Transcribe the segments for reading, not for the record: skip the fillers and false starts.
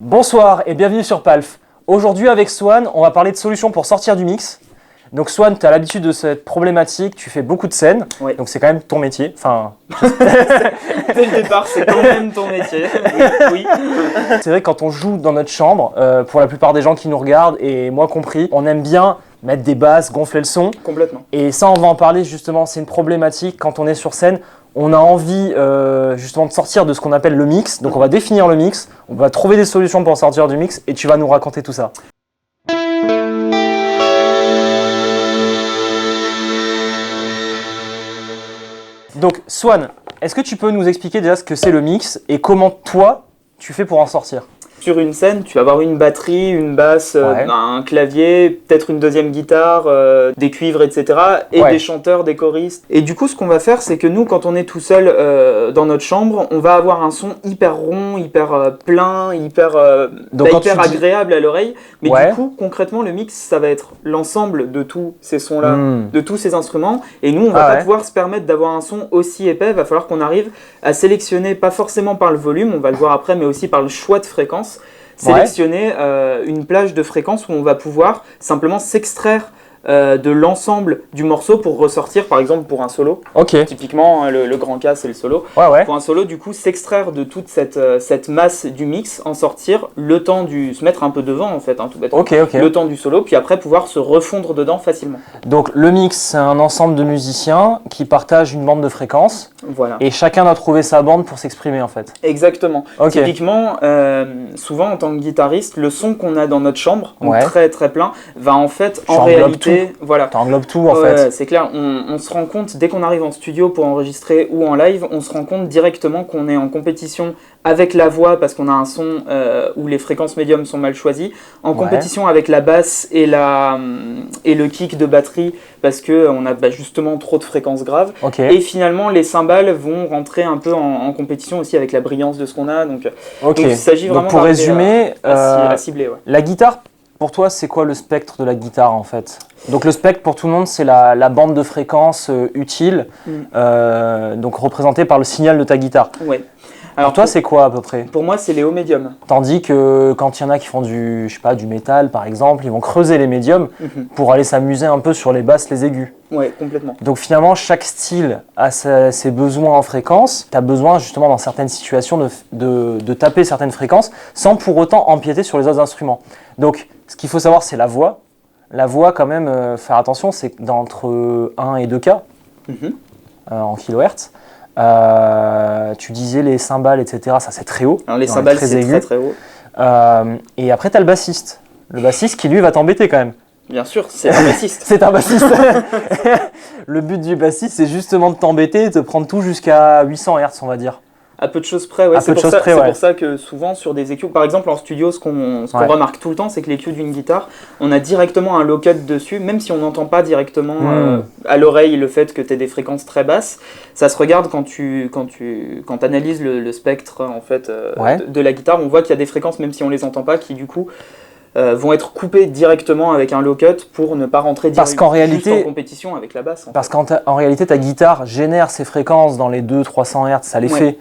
Bonsoir et bienvenue sur Palf. Aujourd'hui avec Swan, on va parler de solutions pour sortir du mix. Donc Swan, tu as l'habitude de cette problématique, tu fais beaucoup de scènes, Oui. donc c'est quand même ton métier. Enfin, Dès le départ, c'est quand même ton métier. Oui. c'est vrai que quand on joue dans notre chambre, pour la plupart des gens qui nous regardent, et moi compris, on aime bien mettre des basses, gonfler le son. Complètement. Et ça, on va en parler justement, c'est une problématique quand on est sur scène. On a envie justement de sortir de ce qu'on appelle le mix. Donc on va définir le mix, on va trouver des solutions pour sortir du mix et tu vas nous raconter tout ça. Donc Swan, est-ce que tu peux nous expliquer déjà ce que c'est le mix et comment toi tu fais pour en sortir? Sur une scène, tu vas avoir une batterie, une basse, Ouais. un clavier, peut-être une deuxième guitare, des cuivres, etc. Et Ouais. des chanteurs, des choristes. Et du coup, ce qu'on va faire, c'est que nous, quand on est tout seul dans notre chambre, on va avoir un son hyper rond, hyper plein, hyper Donc, quand hyper tu dis- agréable à l'oreille. Mais Ouais. du coup, concrètement, le mix, ça va être l'ensemble de tous ces sons-là, de tous ces instruments. Et nous, on va Ah pas ouais. pouvoir se permettre d'avoir un son aussi épais. Il va falloir qu'on arrive à sélectionner, pas forcément par le volume, on va le voir après, mais aussi par le choix de fréquence, sélectionner une plage de fréquences où on va pouvoir simplement s'extraire de l'ensemble du morceau pour ressortir, par exemple, pour un solo. Ok, Typiquement, le grand cas, c'est le solo. ouais. Pour un solo, du coup, s'extraire de toute cette masse du mix, en sortir, le temps se mettre un peu devant, en fait, hein, tout bêtement. Ok. Le temps du solo, puis après pouvoir se refondre dedans facilement. Donc le mix, c'est un ensemble de musiciens qui partagent une bande de fréquences Voilà. et chacun doit trouver sa bande pour s'exprimer en fait. Exactement. Ok. Typiquement, souvent en tant que guitariste, le son qu'on a dans notre chambre, donc Ouais. très très plein, va en fait, Tu en englobes réalité, voilà. T'englobes tout en Ouais, fait. c'est clair, on se rend compte, dès qu'on arrive en studio pour enregistrer ou en live, on se rend compte directement qu'on est en compétition avec la voix parce qu'on a un son où les fréquences médium sont mal choisies, en Ouais. compétition avec la basse et le kick de batterie parce qu'on a justement trop de fréquences graves. Ok. Et finalement, les cymbales vont rentrer un peu en compétition aussi avec la brillance de ce qu'on a. Donc Ok. il s'agit vraiment Donc pour d'arriver résumer, à cibler. Ouais. la guitare, pour toi, c'est quoi le spectre de la guitare en fait? Donc le spectre pour tout le monde, c'est la bande de fréquences utile, donc représentée par le signal de ta guitare. Ouais. Alors toi, c'est quoi à peu près? Pour moi, c'est les hauts médiums. Tandis que quand il y en a qui font du métal par exemple, ils vont creuser les médiums pour aller s'amuser un peu sur les basses, les aigus. Ouais, complètement. Donc finalement, chaque style a ses besoins en fréquence. Tu as besoin justement dans certaines situations de taper certaines fréquences sans pour autant empiéter sur les autres instruments. Donc ce qu'il faut savoir, c'est la voix. La voix quand même, faire attention, c'est d'entre 1 et 2 K en kilohertz. Tu disais les cymbales, etc. Ça c'est très haut. Alors les dans cymbales, très c'est aigu. très très haut. Et après, tu as le bassiste. Le bassiste qui lui va t'embêter quand même. Bien sûr, c'est un bassiste. C'est un bassiste. Le but du bassiste, c'est justement de t'embêter et de prendre tout jusqu'à 800 Hz, on va dire. À peu de choses près, ouais. À C'est peu de pour, choses ça, près, c'est ouais. pour ça que souvent sur des EQ, par exemple en studio, ce qu'on Ouais. remarque tout le temps, c'est que l'EQ d'une guitare, on a directement un low-cut dessus, même si on n'entend pas directement à l'oreille le fait que tu aies des fréquences très basses. Ça se regarde quand tu analyses le spectre en fait, Ouais. de la guitare, on voit qu'il y a des fréquences, même si on les entend pas, qui du coup vont être coupées directement avec un low-cut pour ne pas rentrer Parce qu'en réalité- juste en compétition avec la basse. Parce qu'en réalité, ta guitare génère ses fréquences dans les 200-300 Hz, ça les Ouais. fait.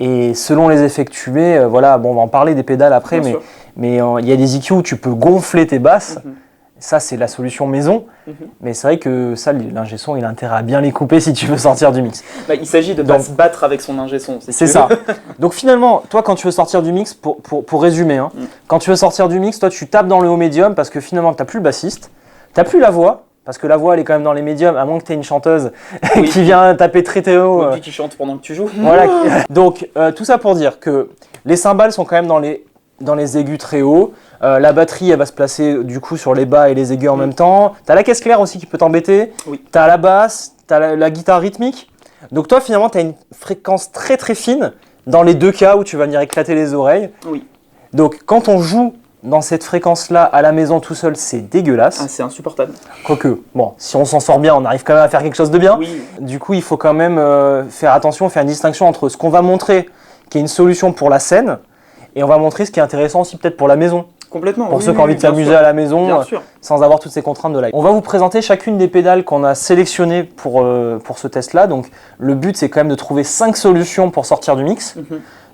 Et selon les effets que tu mets, voilà, bon, on va en parler des pédales après, Bien sûr. mais il y a des EQ où tu peux gonfler tes basses. Mhm. Ça, c'est la solution maison. Mhm. Mais c'est vrai que ça, l'ingé son, il a intérêt à bien les couper si tu veux sortir du mix. Bah, il s'agit de ne Donc- pas se battre avec son ingé son. si C'est tu ça. veux. Donc finalement, toi, quand tu veux sortir du mix, pour résumer, hein, quand tu veux sortir du mix, toi, tu tapes dans le haut médium parce que finalement, tu n'as plus le bassiste, tu n'as plus la voix, parce que la voix, elle est quand même dans les médiums, à moins que tu aies une chanteuse Oui. qui vient taper très haut. Et puis tu chantes pendant que tu joues. Voilà. Donc, tout ça pour dire que les cymbales sont quand même dans les aigus très hauts. La batterie, elle va se placer du coup sur les bas et les aigus en même temps. Tu as la caisse claire aussi qui peut t'embêter. Oui. Tu as la basse, tu as la guitare rythmique. Donc toi, finalement, tu as une fréquence très très fine dans les 2 cas où tu vas venir éclater les oreilles. Oui. Donc quand on joue dans cette fréquence-là à la maison tout seul, c'est dégueulasse. Ah, c'est insupportable. Quoique, bon, si on s'en sort bien, on arrive quand même à faire quelque chose de bien. Oui. Du coup, il faut quand même faire attention, faire une distinction entre ce qu'on va montrer, qui est une solution pour la scène, et on va montrer ce qui est intéressant aussi peut-être pour la maison. Complètement. Pour oui, ceux qui ont envie de bien s'amuser sûr. à la maison, Bien sûr. sans avoir toutes ces contraintes de live. On va vous présenter chacune des pédales qu'on a sélectionnées pour ce test-là. Donc, le but, c'est quand même de trouver 5 solutions pour sortir du mix.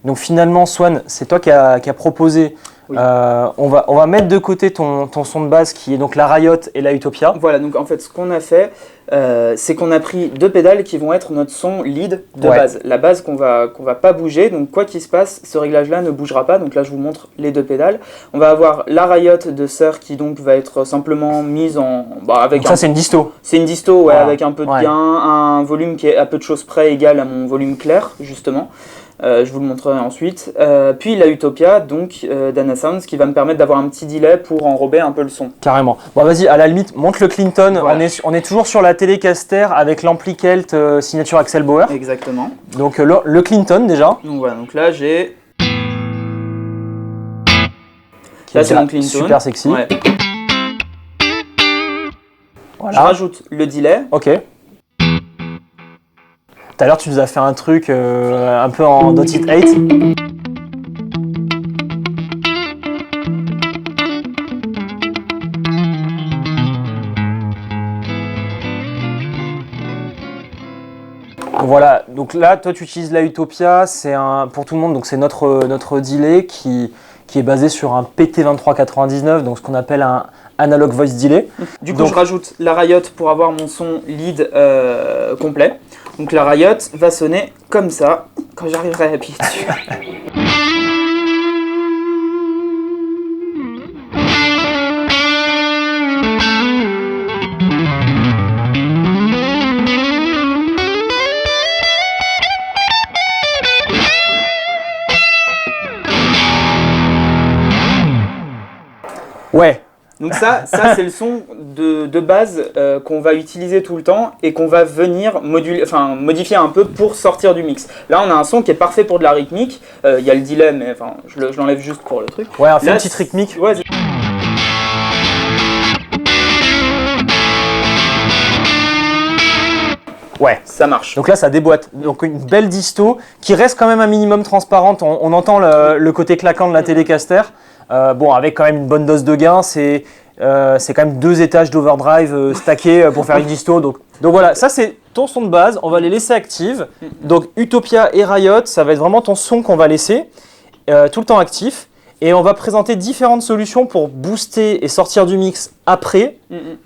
Donc, finalement, Swan, c'est toi qui a proposé Oui. On va mettre de côté ton son de base qui est donc la Riot et la Utopia. Voilà, donc en fait, ce qu'on a fait, c'est qu'on a pris 2 pédales qui vont être notre son lead de Ouais. base. La base qu'on va pas bouger, donc quoi qu'il se passe, ce réglage-là ne bougera pas. Donc là, je vous montre les 2 pédales. On va avoir la Riot de Sir qui donc va être simplement mise en... avec Donc ça, c'est une disto. C'est une disto, ouais, Voilà. avec un peu de Ouais. gain, un volume qui est à peu de choses près égal à mon volume clair, justement. Je vous le montrerai ensuite. Puis la Utopia, donc Dana Sounds, qui va me permettre d'avoir un petit delay pour enrober un peu le son. Carrément. Bon, vas-y, à la limite, monte le Clinton. Voilà. On est toujours sur la Telecaster avec l'ampli Kelt signature Axel Bauer. Exactement. Donc le Clinton déjà. Donc voilà, donc là j'ai... Qui Là est c'est déjà mon Clinton. super sexy. Ouais. Voilà. Je rajoute le delay. Ok. Tout à l'heure, tu nous as fait un truc un peu en Dot It 8. Voilà, donc là, toi, tu utilises la Utopia, c'est pour tout le monde, donc c'est notre delay qui est basé sur un PT2399, donc ce qu'on appelle un Analog Voice Delay. Du coup, Donc- je rajoute la Riot pour avoir mon son lead complet. Donc la Riot va sonner comme ça quand j'arriverai à appuyer dessus. Ouais, Donc ça c'est le son de base qu'on va utiliser tout le temps et qu'on va venir modifier un peu pour sortir du mix. Là on a un son qui est parfait pour de la rythmique. Il y a le delay mais je l'enlève juste pour le truc. ouais, on fait Là, une petite rythmique. Ouais, Ouais. ça marche. Donc là, ça déboîte. Donc une belle disto qui reste quand même un minimum transparente. On entend le côté claquant de la Telecaster. Bon, avec quand même une bonne dose de gain. C'est quand même 2 étages d'overdrive stackés pour faire une disto. Donc voilà, ça c'est ton son de base. On va les laisser actives. Donc Utopia et Riot, ça va être vraiment ton son qu'on va laisser tout le temps actif. Et on va présenter différentes solutions pour booster et sortir du mix après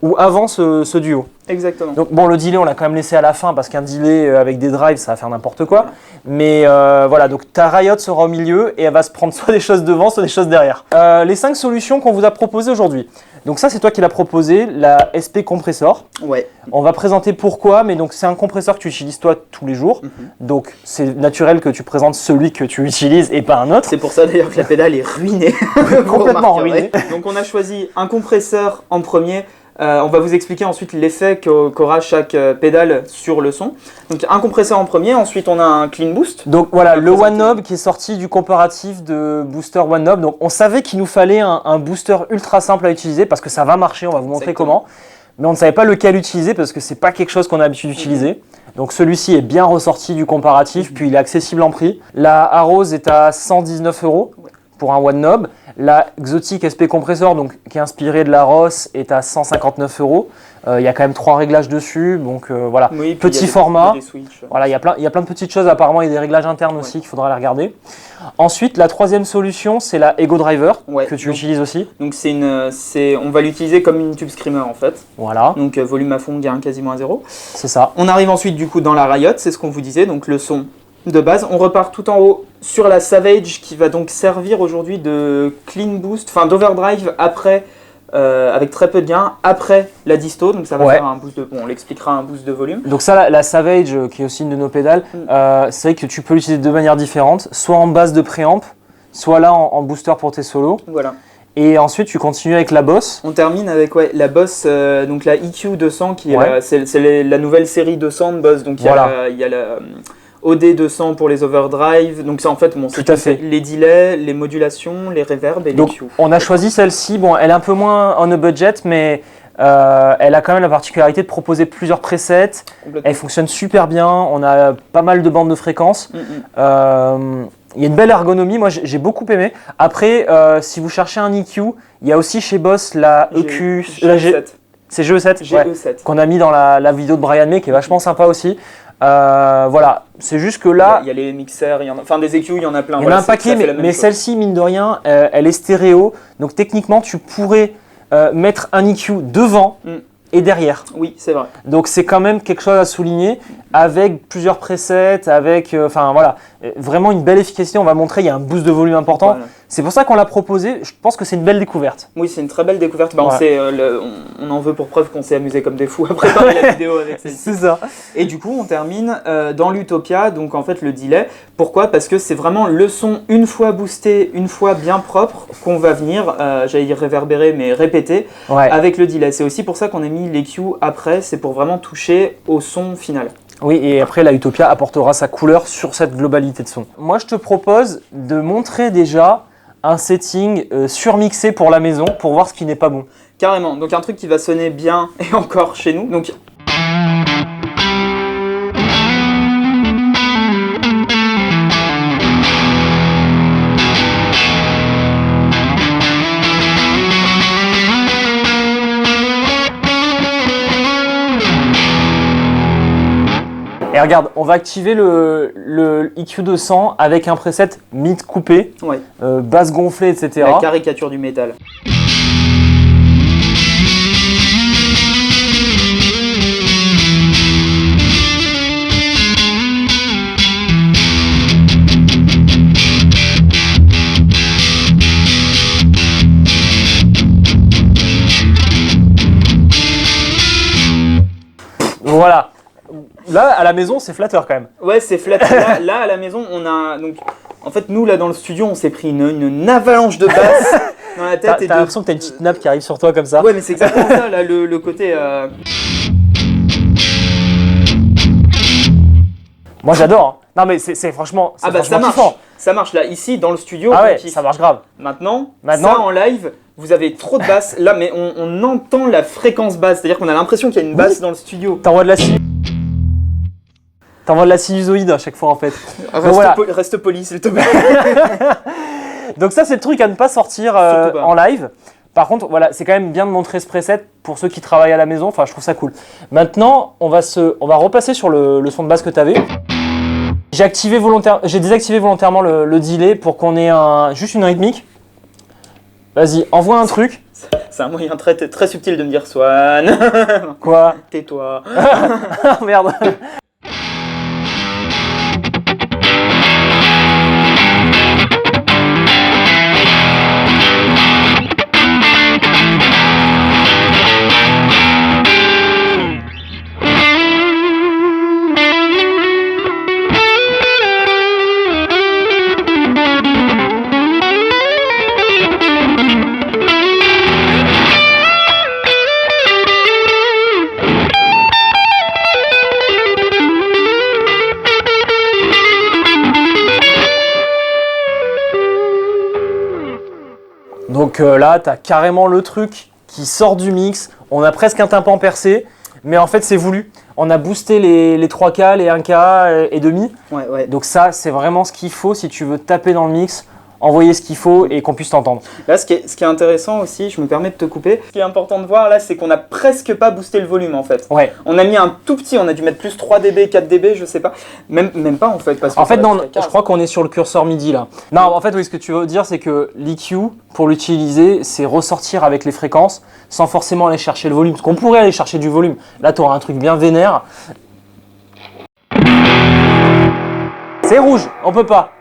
ou avant ce duo. Exactement. Donc bon, le delay, on l'a quand même laissé à la fin parce qu'un delay avec des drives, ça va faire n'importe quoi. Mais voilà, donc ta Riot sera au milieu et elle va se prendre soit des choses devant, soit des choses derrière. Les 5 solutions qu'on vous a proposées aujourd'hui. Donc ça, c'est toi qui l'as proposé, la SP Compressor. Ouais. On va présenter pourquoi, mais donc c'est un compresseur que tu utilises toi tous les jours. Donc c'est naturel que tu présentes celui que tu utilises et pas un autre. C'est pour ça d'ailleurs que la pédale est ruinée. Complètement Vous remarquerez. ruinée. Donc on a choisi un compresseur en premier. On va vous expliquer ensuite l'effet qu'aura chaque pédale sur le son. Donc un compresseur en premier, ensuite on a un clean boost. Donc voilà, le présenter. One Knob qui est sorti du comparatif de Booster One Knob. Donc on savait qu'il nous fallait un booster ultra simple à utiliser parce que ça va marcher, on va vous montrer Exactement. comment. Mais on ne savait pas lequel utiliser parce que c'est pas quelque chose qu'on a l'habitude d'utiliser. Donc celui-ci est bien ressorti du comparatif, puis il est accessible en prix. La Arose est à 119 € pour un One Knob. La Xotic SP Compressor, donc, qui est inspirée de la Ross, est à 159 €. Il y a quand même 3 réglages dessus, donc voilà. Oui, puis Petit il y a des- format. il y a des switches. Voilà, il y a plein de petites choses. Apparemment, il y a des réglages internes aussi qu'il faudra les regarder. Ensuite, la troisième solution, c'est la Ego Driver Ouais, que tu donc- utilises aussi. Donc on va l'utiliser comme une tube screamer en fait. Voilà, Donc volume à fond, gain quasiment à 0. c'est ça. On arrive ensuite du coup dans la Riot, c'est ce qu'on vous disait, donc le son de base. On repart tout en haut sur la Savage qui va donc servir aujourd'hui de clean boost, enfin d'overdrive après, avec très peu de gain, après la disto. Donc ça va Ouais. faire un boost de, bon, on l'expliquera, un boost de volume. Donc ça, la Savage, qui est aussi une de nos pédales, c'est vrai que tu peux l'utiliser de manière différente, soit en base de préamp, soit là en booster pour tes solos. Voilà. Et ensuite, tu continues avec la Boss. On termine avec la Boss, donc la EQ 200 qui est Ouais. c'est la nouvelle série 200 de Boss. Donc Voilà. il y a la OD 200 pour les overdrive. Donc c'est en fait, bon, c'est Tout à fait. les delays, les modulations, les reverbs et les Donc EQ. on a choisi celle-ci. Bon, elle est un peu moins on a budget, mais elle a quand même la particularité de proposer plusieurs presets. Complètement. Elle fonctionne super bien. On a pas mal de bandes de fréquences. Il y a une belle ergonomie, moi j'ai beaucoup aimé. Après, si vous cherchez un EQ, il y a aussi chez Boss la EQ, GE7. c'est GE7, ouais, GE7. qu'on a mis dans la vidéo de Brian May, qui est vachement sympa aussi. Voilà, c'est juste que là, il y a les mixeurs, enfin des EQ, il y en a plein. il y en a un paquet, mais celle-ci, mine de rien, elle est stéréo. Donc techniquement, tu pourrais mettre un EQ devant et derrière. Oui, c'est vrai. Donc c'est quand même quelque chose à souligner, avec plusieurs presets, avec, enfin voilà, vraiment une belle efficacité. On va montrer, il y a un boost de volume important. Voilà. C'est pour ça qu'on l'a proposé. Je pense que c'est une belle découverte. Oui, c'est une très belle découverte. Bah, on en veut pour preuve qu'on s'est amusé comme des fous à préparer la vidéo avec celle-ci. C'est ça. Et du coup, on termine dans l'Utopia, donc en fait le delay. Pourquoi? Parce que c'est vraiment le son une fois boosté, une fois bien propre, qu'on va venir, j'allais dire réverbérer, mais répéter avec le delay. C'est aussi pour ça qu'on a mis l'EQ après, c'est pour vraiment toucher au son final. Oui, et après la Utopia apportera sa couleur sur cette globalité de son. Moi, je te propose de montrer déjà un setting surmixé pour la maison pour voir ce qui n'est pas bon. Carrément, donc un truc qui va sonner bien et encore chez nous. Donc... Et regarde, on va activer le EQ200 avec un preset mid coupé, basse gonflée, etc. La caricature du métal. Voilà. Là, à la maison, c'est flatteur quand même. Ouais, c'est flatteur. Là, à la maison, on a... Donc, en fait, nous, là, dans le studio, on s'est pris une avalanche de basses dans la tête. T'as l'impression que t'as une petite nappe qui arrive sur toi comme ça. Ouais, mais c'est exactement ça, là, le côté... Moi, j'adore. Non, mais c'est franchement, ah bah, ça marche. kiffant. Ça marche, là, ici, dans le studio. Ah ouais, ça marche grave. Maintenant, ça, en live, vous avez trop de basses. Là, mais on entend la fréquence basse. C'est-à-dire qu'on a l'impression qu'il y a une basse dans le studio. T'envoies de la sinusoïde à chaque fois en fait. Reste poli s'il te plaît. Donc ça c'est le truc à ne pas sortir en live. Par contre voilà, c'est quand même bien de montrer ce preset pour ceux qui travaillent à la maison, enfin je trouve ça cool. Maintenant on va repasser sur le son de basse que tu avais. J'ai désactivé volontairement le delay pour qu'on ait juste une rythmique. Vas-y, envoie un truc. C'est un moyen très, très subtil de me dire Swan. Quoi? Tais-toi. Merde. Donc là, tu as carrément le truc qui sort du mix. On a presque un tympan percé, mais en fait, c'est voulu. On a boosté les 3K, les 1K et demi. Ouais. Donc ça, c'est vraiment ce qu'il faut si tu veux taper dans le mix, envoyer ce qu'il faut et qu'on puisse t'entendre. Là, ce qui est intéressant aussi, je me permets de te couper, ce qui est important de voir là, c'est qu'on n'a presque pas boosté le volume en fait. Ouais. On a mis un tout petit, on a dû mettre plus 3 dB, 4 dB, je sais pas. Même pas en fait. Parce que en fait, non, je crois qu'on est sur le curseur MIDI là. Non, en fait, oui, ce que tu veux dire, c'est que l'EQ, pour l'utiliser, c'est ressortir avec les fréquences sans forcément aller chercher le volume. Parce qu'on pourrait aller chercher du volume. Là, tu auras un truc bien vénère. C'est rouge, on peut pas.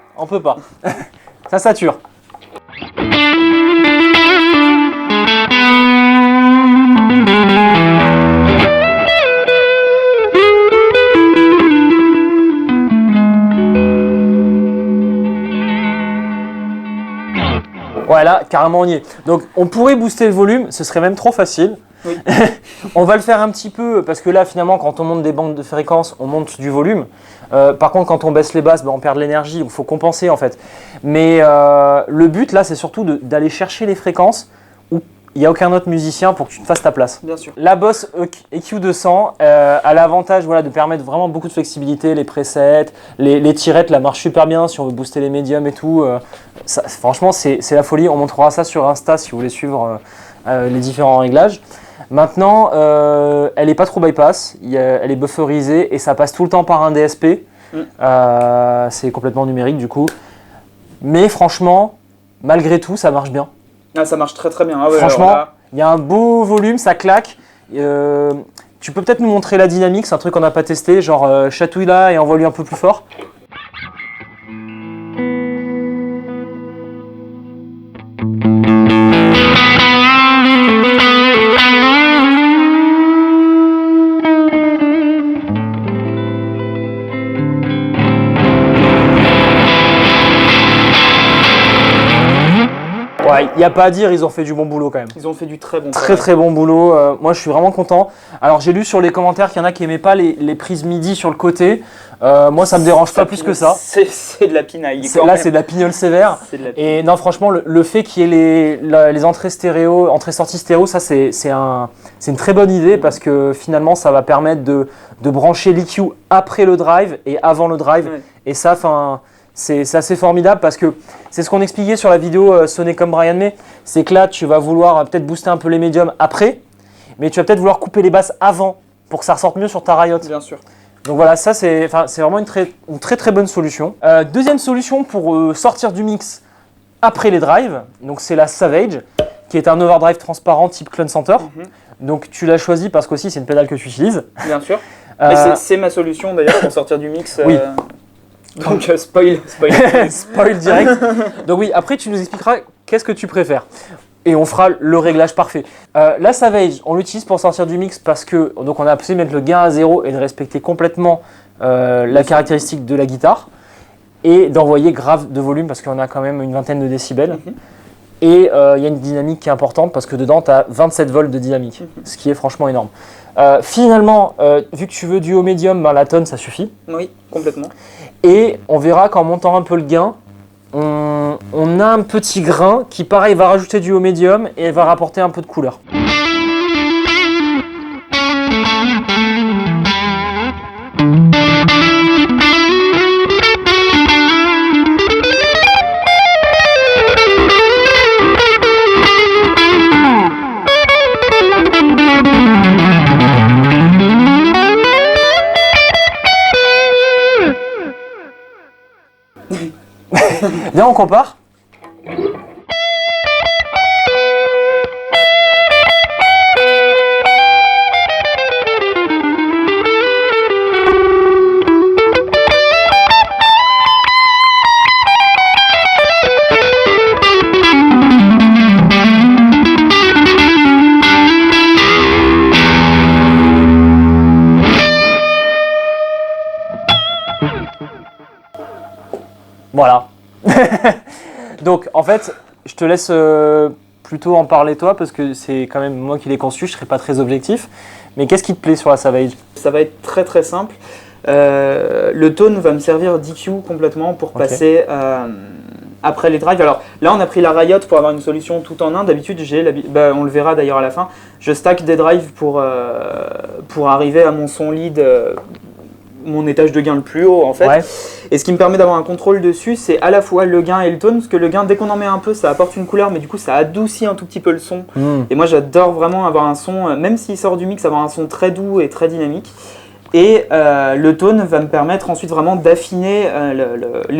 Ça sature. Voilà, carrément on y est. Donc on pourrait booster le volume, ce serait même trop facile. Oui. On va le faire un petit peu parce que là finalement quand on monte des bandes de fréquences, on monte du volume. Par contre quand on baisse les basses, on perd de l'énergie, il faut compenser en fait. Mais le but là c'est surtout d'aller chercher les fréquences où il n'y a aucun autre musicien pour que tu te fasses ta place. Bien sûr. La Boss EQ200 a l'avantage de permettre vraiment beaucoup de flexibilité, les presets, les tirettes là marchent super bien si on veut booster les médiums et tout. Franchement c'est la folie, on montrera ça sur Insta si vous voulez suivre les différents réglages. Maintenant, elle n'est pas trop bypass, elle est bufferisée et ça passe tout le temps par un DSP. C'est complètement numérique du coup. Mais franchement, malgré tout, ça marche bien. Ah, ça marche très très bien. Ah ouais, franchement, il y a un beau volume, ça claque. Tu peux peut-être nous montrer la dynamique, c'est un truc qu'on n'a pas testé, genre chatouille-la et envoie-lui un peu plus fort. Ouais, il n'y a pas à dire, ils ont fait du bon boulot quand même. Ils ont fait du très bon travail. Très bon boulot, moi je suis vraiment content. Alors j'ai lu sur les commentaires qu'il y en a qui n'aimaient pas les prises MIDI sur le côté. Moi ça me dérange pas plus que ça. C'est de la pinaille. Là c'est de la pignole sévère. Et non franchement le fait qu'il y ait les entrées stéréo, entrées-sorties stéréo, ça c'est une très bonne idée parce que finalement ça va permettre de brancher l'EQ après le drive et avant le drive. Ouais. Et ça, c'est assez formidable parce que c'est ce qu'on expliquait sur la vidéo Sonner comme Brian May, c'est que là tu vas vouloir peut-être booster un peu les médiums après, mais tu vas peut-être vouloir couper les basses avant pour que ça ressorte mieux sur ta Riot. Bien sûr. Donc voilà, ça c'est vraiment une très bonne solution. Deuxième solution pour sortir du mix après les drives, donc c'est la Savage, qui est un overdrive transparent type Clone Center. Donc tu l'as choisi parce qu'aussi c'est une pédale que tu utilises. Bien sûr. C'est ma solution d'ailleurs pour sortir du mix. Oui. Donc spoil. Spoil direct. Donc oui, après tu nous expliqueras qu'est-ce que tu préfères. Et on fera le réglage parfait. La Savage, on l'utilise pour sortir du mix parce que donc on a appris de mettre le gain à 0 et de respecter complètement la caractéristique de la guitare et d'envoyer grave de volume parce qu'on a quand même une vingtaine de décibels. Et il y a une dynamique qui est importante parce que dedans tu as 27 volts de dynamique, ce qui est franchement énorme. Finalement, vu que tu veux du haut médium, la tonne ça suffit. Oui, complètement. Et on verra qu'en montant un peu le gain, on a un petit grain qui pareil va rajouter du haut médium et va rapporter un peu de couleur. Viens, on compare. Voilà. Donc en fait, je te laisse plutôt en parler toi parce que c'est quand même moi qui l'ai conçu, je ne serai pas très objectif. Mais qu'est-ce qui te plaît sur la Savage? Ça va être très simple. Le tone va me servir d'EQ complètement pour passer après les drives. Alors là on a pris la Riot pour avoir une solution tout en un. D'habitude on le verra d'ailleurs à la fin, je stack des drives pour arriver à mon son lead, mon étage de gain le plus haut en fait. Ouais. Et ce qui me permet d'avoir un contrôle dessus, c'est à la fois le gain et le tone, parce que le gain, dès qu'on en met un peu, ça apporte une couleur, mais du coup ça adoucit un tout petit peu le son. Et moi j'adore vraiment avoir un son, même s'il sort du mix, avoir un son très doux et très dynamique. Et le tone va me permettre ensuite vraiment d'affiner,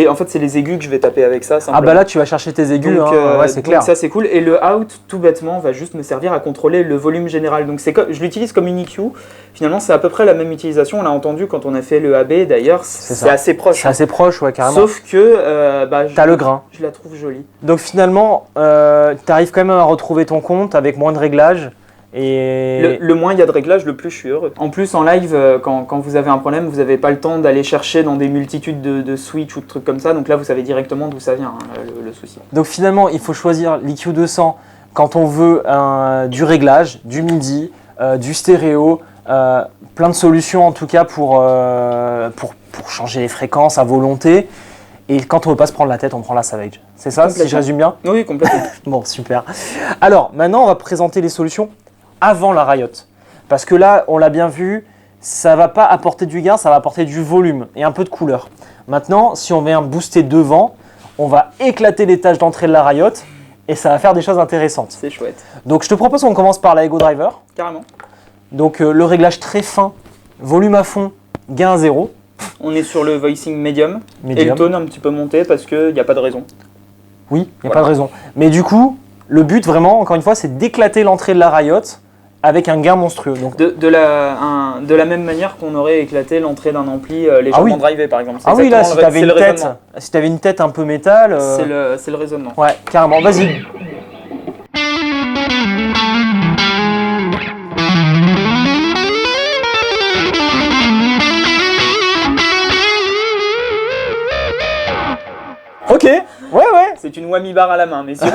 en fait c'est les aigus que je vais taper avec ça. Simplement. Ah bah là tu vas chercher tes aigus, donc, ouais, c'est clair. Ça c'est cool. Et le out, tout bêtement, va juste me servir à contrôler le volume général. Donc je l'utilise comme une EQ. Finalement c'est à peu près la même utilisation. On l'a entendu quand on a fait le AB d'ailleurs, c'est assez proche. C'est assez proche, ouais, carrément. Sauf que t'as le grain. Je la trouve jolie. Donc finalement, tu arrives quand même à retrouver ton compte avec moins de réglages. Et le moins il y a de réglages, le plus je suis heureux. En plus en live, quand vous avez un problème, vous n'avez pas le temps d'aller chercher dans des multitudes de switch ou de trucs comme ça. Donc là vous savez directement d'où ça vient, le souci. Donc finalement il faut choisir l'EQ 200 quand on veut du réglage, du MIDI, du stéréo, plein de solutions en tout cas pour changer les fréquences à volonté. Et quand on ne veut pas se prendre la tête, on prend la Savage. C'est ça, si je résume bien? Oui, complètement. Bon, super. Alors, maintenant, on va présenter les solutions avant la Riot. Parce que là, on l'a bien vu, ça ne va pas apporter du gain, ça va apporter du volume et un peu de couleur. Maintenant, si on vient booster devant, on va éclater les tâches d'entrée de la Riot et ça va faire des choses intéressantes. C'est chouette. Donc je te propose qu'on commence par la Ego Driver. Carrément. Donc le réglage très fin, volume à fond, gain à 0. On est sur le voicing medium. Et le tone un petit peu monté parce qu'il n'y a pas de raison. Oui, il n'y a pas de raison. Mais du coup, le but vraiment, encore une fois, c'est d'éclater l'entrée de la Riot avec un gain monstrueux. Donc... De la même manière qu'on aurait éclaté l'entrée d'un ampli légèrement drivé par exemple. Ah oui, là, si tu avais une tête un peu métal... C'est le raisonnement. Ouais, carrément, vas-y. Ok, ouais. C'est une whammy bar à la main, messieurs.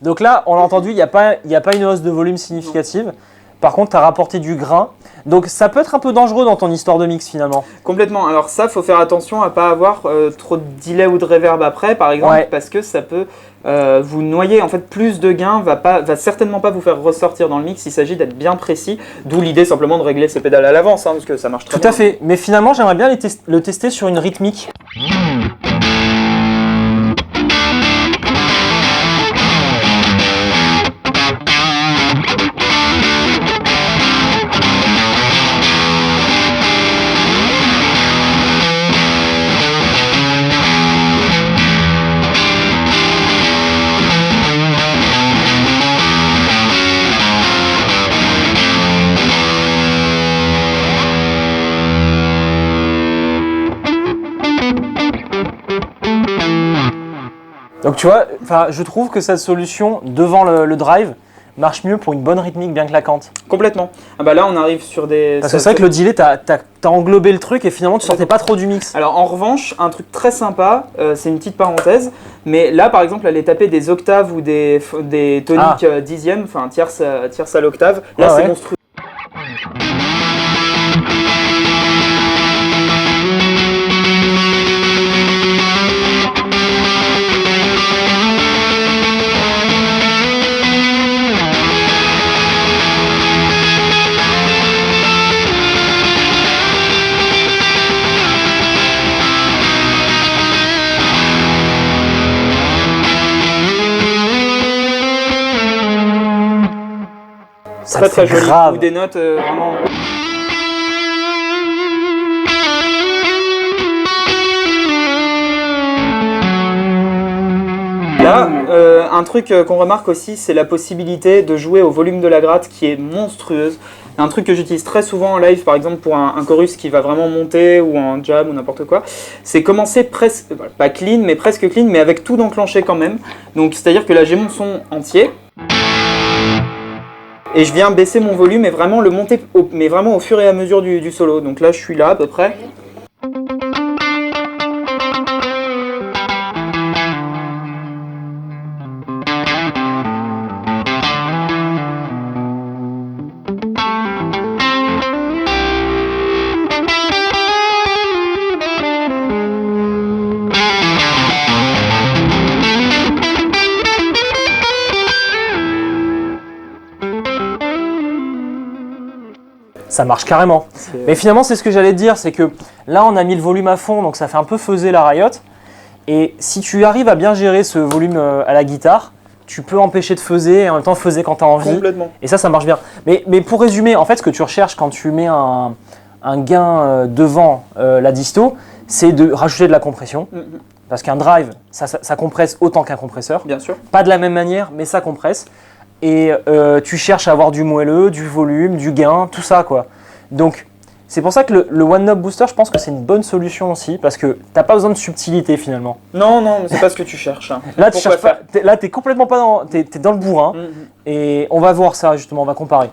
Donc là, on l'a entendu, il n'y a pas une hausse de volume significative. Par contre, tu as rapporté du grain. Donc ça peut être un peu dangereux dans ton histoire de mix finalement. Complètement. Alors ça, faut faire attention à pas avoir trop de delay ou de reverb après, par exemple, parce que ça peut vous noyer. En fait, plus de gain va certainement pas vous faire ressortir dans le mix. Il s'agit d'être bien précis. D'où l'idée simplement de régler ses pédales à l'avance, parce que ça marche très bien. Tout à fait. Mais finalement, j'aimerais bien le tester sur une rythmique. Donc tu vois, je trouve que cette solution devant le drive marche mieux pour une bonne rythmique bien claquante. Complètement. Ah bah là on arrive sur des... Parce que c'est vrai que le delay, t'as englobé le truc et finalement tu sortais pas trop du mix. Alors en revanche, un truc très sympa, c'est une petite parenthèse, mais là par exemple aller taper des octaves ou des toniques dixièmes, enfin tierces à l'octave, là c'est monstrueux. Très joli, ou des notes vraiment... Là, un truc qu'on remarque aussi, c'est la possibilité de jouer au volume de la gratte qui est monstrueuse. Un truc que j'utilise très souvent en live, par exemple pour un chorus qui va vraiment monter ou un jam ou n'importe quoi, c'est commencer presque, pas clean, mais presque clean, mais avec tout d'enclenché quand même. Donc c'est-à-dire que là j'ai mon son entier. Et je viens baisser mon volume et vraiment le monter, mais vraiment au fur et à mesure du solo. Donc là, je suis là à peu près. Ça marche carrément. Mais finalement, c'est ce que j'allais te dire, c'est que là, on a mis le volume à fond, donc ça fait un peu faiser la Riot. Et si tu arrives à bien gérer ce volume à la guitare, tu peux empêcher de faiser et en même temps faiser quand tu as envie. Complètement. Et ça marche bien. Mais pour résumer, en fait, ce que tu recherches quand tu mets un gain devant la disto, c'est de rajouter de la compression. Parce qu'un drive, ça compresse autant qu'un compresseur. Bien sûr. Pas de la même manière, mais ça compresse. Et tu cherches à avoir du moelleux, du volume, du gain, tout ça quoi. Donc c'est pour ça que le One Knob Booster, je pense que c'est une bonne solution aussi, parce que t'as pas besoin de subtilité finalement. Non, mais c'est pas ce que tu cherches. Hein. Là tu cherches pas, là t'es complètement pas dans, t'es dans le bourrin. Et on va voir ça justement, on va comparer.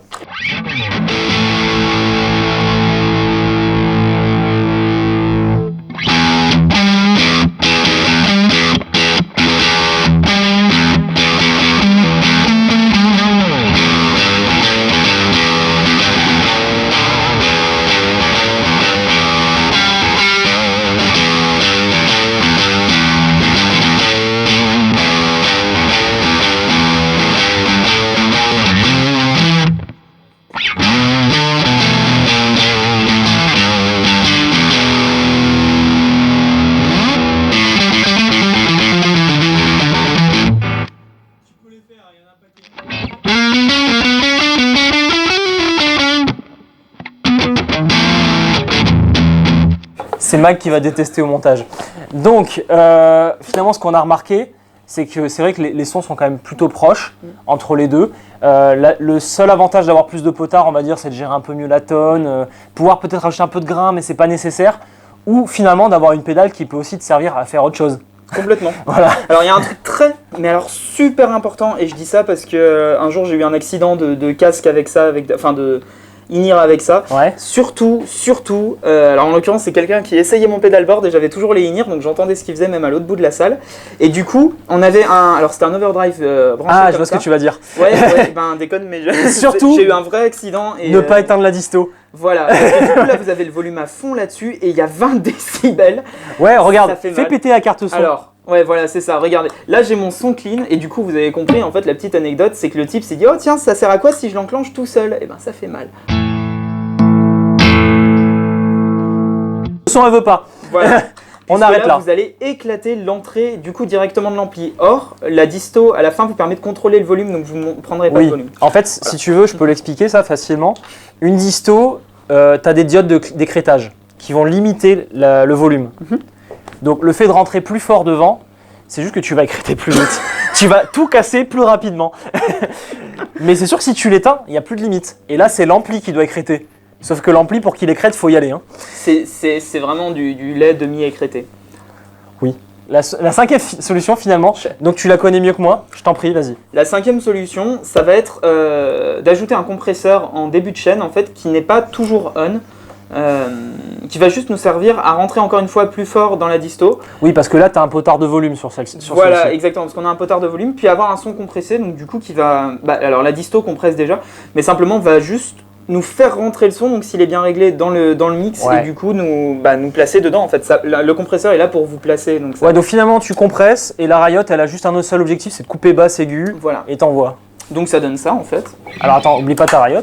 C'est Mag qui va détester au montage. Donc, finalement, ce qu'on a remarqué, c'est que c'est vrai que les sons sont quand même plutôt proches entre les deux. Le seul avantage d'avoir plus de potard, on va dire, c'est de gérer un peu mieux la tonne, pouvoir peut-être rajouter un peu de grain, mais c'est pas nécessaire. Ou finalement d'avoir une pédale qui peut aussi te servir à faire autre chose. Complètement. Voilà. Alors il y a un truc mais alors super important, et je dis ça parce que un jour j'ai eu un accident de casque avec ça, de in-ear avec ça. Ouais. Surtout, alors en l'occurrence c'est quelqu'un qui essayait mon pedalboard et j'avais toujours les in-ear, donc j'entendais ce qu'il faisait même à l'autre bout de la salle. Et du coup, on avait alors c'était un overdrive branché Ah, comme je vois ce que tu vas dire. Ouais, ben déconne, mais Surtout, j'ai eu un vrai accident. Et, ne pas éteindre la disto. Voilà, parce que du coup là vous avez le volume à fond là-dessus et il y a 20 décibels. Ouais, regarde, Ça fait fais mal. péter la carte son. Alors, ouais, voilà, c'est ça. Regardez, là j'ai mon son clean et du coup vous avez compris, en fait la petite anecdote c'est que le type s'est dit oh tiens, ça sert à quoi si je l'enclenche tout seul? Et ben ça fait mal. Le son, elle veut pas. Voilà. On Puisque arrête là. Vous allez éclater l'entrée du coup directement de l'ampli. Or, la disto à la fin vous permet de contrôler le volume, donc vous ne prendrez pas Oui, le volume. en fait, si tu veux, je peux l'expliquer ça facilement. Une disto, tu as des diodes d'écrêtage qui vont limiter le volume. Donc le fait de rentrer plus fort devant, c'est juste que tu vas écréter plus vite. Tu vas tout casser plus rapidement. Mais c'est sûr que si tu l'éteins, il n'y a plus de limite. Et là, c'est l'ampli qui doit écréter. Sauf que l'ampli, pour qu'il écrète, il faut y aller. Hein. C'est vraiment du lait demi-écrété. Oui. La cinquième solution, finalement, donc tu la connais mieux que moi, je t'en prie, vas-y. La cinquième solution, ça va être d'ajouter un compresseur en début de chaîne, en fait, qui n'est pas toujours on, qui va juste nous servir à rentrer encore une fois plus fort dans la disto. Oui, parce que là, tu as un potard de volume sur celle-ci. Voilà, exactement, parce qu'on a un potard de volume, puis avoir un son compressé, donc du coup qui va... alors la disto compresse déjà, mais simplement va juste nous faire rentrer le son, donc s'il est bien réglé dans le mix, ouais. Et du coup nous placer dedans. En fait, le compresseur est là pour vous placer. Donc ça... Ouais, donc finalement tu compresses, et la Riot, elle a juste un seul objectif, c'est de couper basse, aiguë, voilà. Et t'envoies. Donc ça donne ça en fait. Alors attends, oublie pas ta Riot.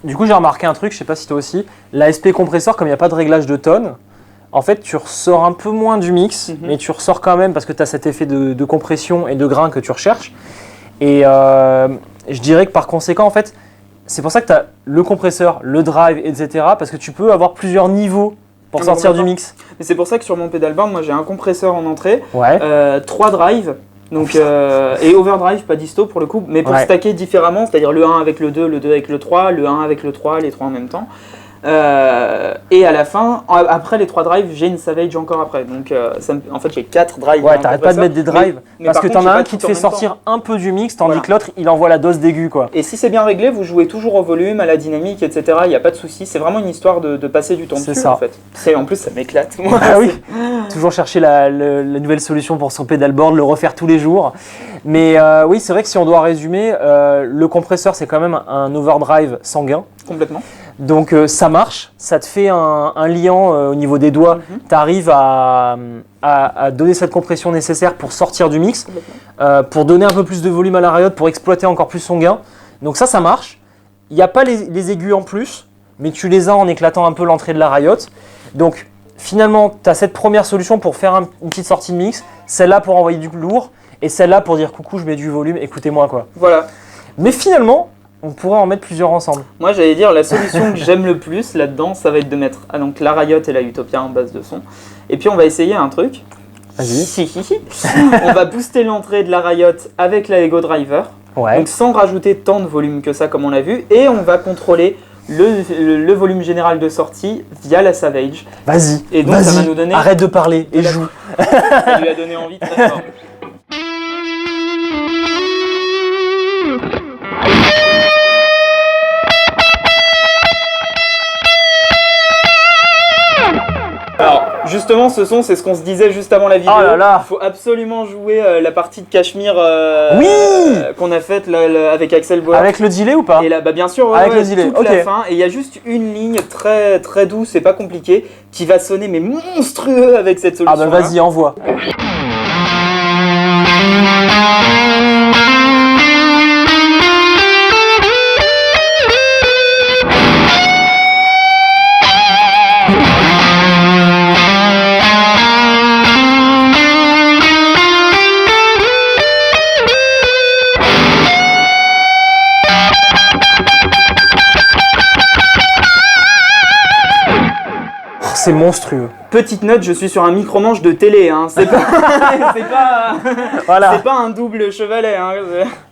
Du coup, j'ai remarqué un truc, je sais pas si toi aussi, l'ASP compresseur, comme il n'y a pas de réglage de tonne, en fait, tu ressors un peu moins du mix, mais tu ressors quand même parce que tu as cet effet de compression et de grain que tu recherches. Et je dirais que par conséquent, en fait, c'est pour ça que tu as le compresseur, le drive, etc. Parce que tu peux avoir plusieurs niveaux pour sortir du mix. Et c'est pour ça que sur mon pedalboard, moi j'ai un compresseur en entrée, Ouais. 3 drives. Donc, et overdrive, pas disto pour le coup, mais pour stacker différemment, c'est-à-dire le 1 avec le 2 avec le 3, le 1 avec le 3, les 3 en même temps. Et à la fin, après les 3 drives, j'ai une Savage encore après. Donc en fait, j'ai 4 drives. Ouais, t'arrêtes pas de mettre des drives, mais parce par que contre, t'en as j'ai un pas qui te tout en fait même sortir temps. un peu du mix, tandis Voilà. que l'autre, il envoie la dose d'aigu, quoi. Et si c'est bien réglé, vous jouez toujours au volume, à la dynamique, etc. Il n'y a pas de souci. C'est vraiment une histoire de passer du temps C'est dessus, ça. en fait. En plus, ça m'éclate. Ah oui, toujours chercher la nouvelle solution pour son pedalboard, le refaire tous les jours. Mais oui, c'est vrai que si on doit résumer, le compresseur, c'est quand même un overdrive sanguin. Complètement. Donc ça marche, ça te fait un liant au niveau des doigts, tu arrives à donner cette compression nécessaire pour sortir du mix, pour donner un peu plus de volume à la Riot, pour exploiter encore plus son gain. Donc ça marche. Il n'y a pas les aigus en plus, mais tu les as en éclatant un peu l'entrée de la Riot. Donc finalement, tu as cette première solution pour faire une petite sortie de mix, celle-là pour envoyer du lourd, et celle-là pour dire coucou, je mets du volume, écoutez-moi quoi. Voilà. Mais finalement, on pourrait en mettre plusieurs ensemble. Moi, j'allais dire, la solution que j'aime le plus là-dedans, ça va être de mettre donc, la Riot et la Utopia en base de son. Et puis, on va essayer un truc. Vas-y. On va booster l'entrée de la Riot avec la Ego Driver. Ouais. Donc, sans rajouter tant de volume que ça, comme on l'a vu. Et on va contrôler le volume général de sortie via la Savage. Vas-y. Et donc, ça va nous donner... Arrête de parler et joue. Ça lui a donné envie très fort. justement, ce son, c'est ce qu'on se disait juste avant la vidéo. Oh là là. Il faut absolument jouer la partie de Cachemire qu'on a faite avec Axel Bauer. Avec le delay ou pas? Et là, bah bien sûr, avec le delay. toute la fin. Et il y a juste une ligne très très douce et pas compliquée qui va sonner mais monstrueux avec cette solution. Ah bah vas-y, envoie. C'est monstrueux. Petite note, je suis sur un micro-manche de télé, hein. C'est pas, Voilà. c'est pas un double chevalet. Hein.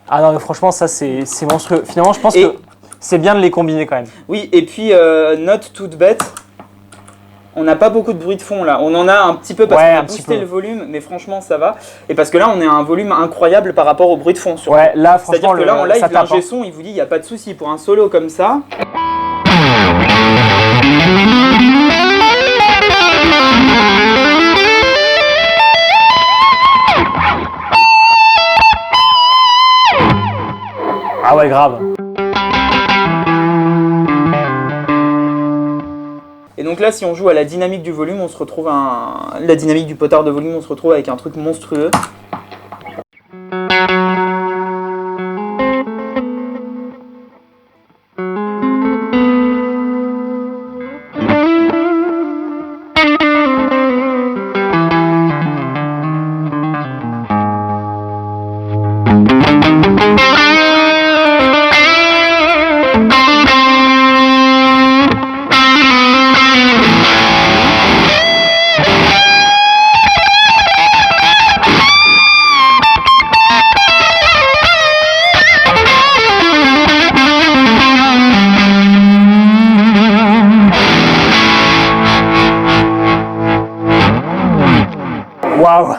Ah non, mais franchement, ça c'est monstrueux. Finalement, je pense que c'est bien de les combiner quand même. Oui, et puis, note toute bête, on n'a pas beaucoup de bruit de fond là. On en a un petit peu parce qu'on a boosté le volume, mais franchement, ça va. Et parce que là, on est à un volume incroyable par rapport au bruit de fond. Surtout. Ouais, là, franchement, c'est-à-dire que là, en live, l'ingé son, il vous dit, il n'y a pas de souci pour un solo comme ça. Ah ouais, grave. Et donc là, si on joue à la dynamique du volume, on se retrouve la dynamique du potard de volume, on se retrouve avec un truc monstrueux. Waouh.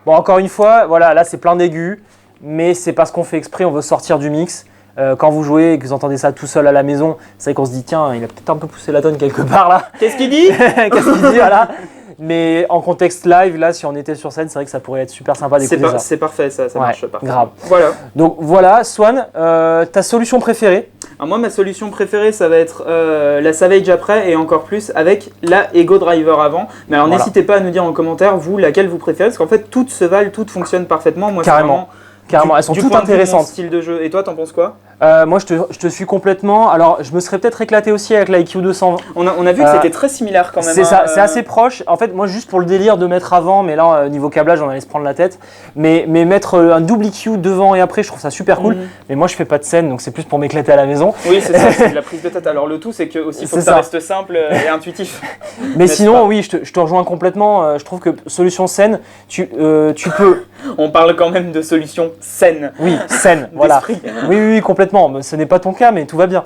Bon, encore une fois, voilà, là c'est plein d'aigus, mais c'est parce qu'on fait exprès, on veut sortir du mix. Quand vous jouez et que vous entendez ça tout seul à la maison, c'est vrai qu'on se dit tiens, il a peut-être un peu poussé la tonne quelque part là. Qu'est-ce qu'il dit? Qu'est-ce qu'il dit, voilà. Mais en contexte live, là, si on était sur scène, c'est vrai que ça pourrait être super sympa d'écouter ça. C'est parfait, ça marche parfait. Grave. Voilà. Donc voilà, Swan, ta solution préférée? Alors moi, ma solution préférée, ça va être la Savage après et encore plus avec la Ego Driver avant. Mais alors n'hésitez pas à nous dire en commentaire, vous, laquelle vous préférez, parce qu'en fait, toutes se valent, toutes fonctionnent parfaitement. Moi, carrément. Elles sont toutes intéressantes. Mon style de jeu. Et toi, t'en penses quoi? Moi, je te suis complètement. Alors, je me serais peut-être éclaté aussi avec la IQ 200. On a vu que c'était très similaire quand même. C'est ça, c'est assez proche. En fait, moi, juste pour le délire de mettre avant, mais là, niveau câblage, on allait se prendre la tête. Mais mettre un double IQ devant et après, je trouve ça super cool. Mais moi, je fais pas de scène, donc c'est plus pour m'éclater à la maison. Oui, c'est ça, c'est de la prise de tête. Alors, le tout, c'est que aussi, faut que ça reste simple et intuitif. Mais sinon, oui, je te rejoins complètement. Je trouve que solution scène, tu peux. On parle quand même de solution saine. Oui, saine, voilà. Oui, complètement. Ce n'est pas ton cas, mais tout va bien.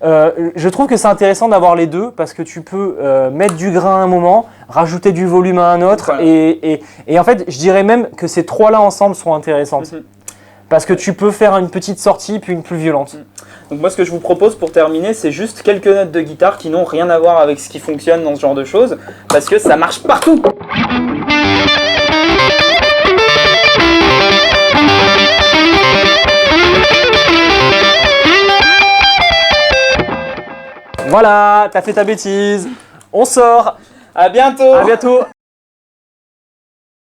Je trouve que c'est intéressant d'avoir les deux parce que tu peux mettre du grain à un moment, rajouter du volume à un autre. Voilà. Et en fait, je dirais même que ces trois-là ensemble sont intéressantes. Parce que tu peux faire une petite sortie puis une plus violente. Donc moi, ce que je vous propose pour terminer, c'est juste quelques notes de guitare qui n'ont rien à voir avec ce qui fonctionne dans ce genre de choses. Parce que ça marche partout. Voilà, t'as fait ta bêtise. On sort. À bientôt. À bientôt.